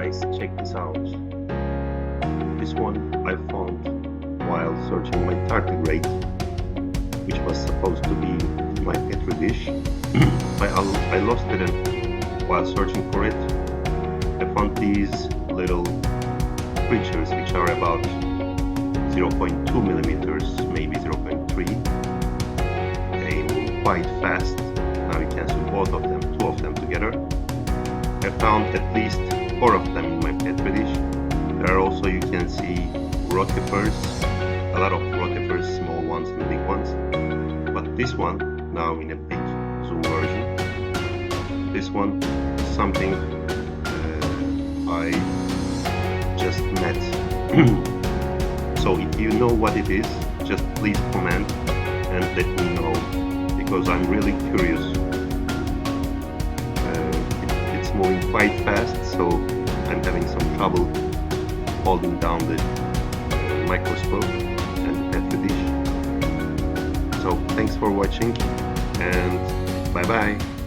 guys, check this out. This one I found while searching my tardigrade, which was supposed to be my petri dish. I lost it while searching for it. I found these little creatures which are about 0.2 millimeters, maybe 0.3. They move quite fast. Now you can see both of them, two of them together. I found at least 4 of them in my petri dish. There are also, you can see, rotifers, a lot of rotifers, small ones and big ones. But this one, now in a big zoom version, this one is something I just met. So if you know what it is, just please comment and let me know, because I'm really curious. It's moving quite fast, so I'm having some trouble holding down the microscope and the petri dish. So thanks for watching, and bye bye.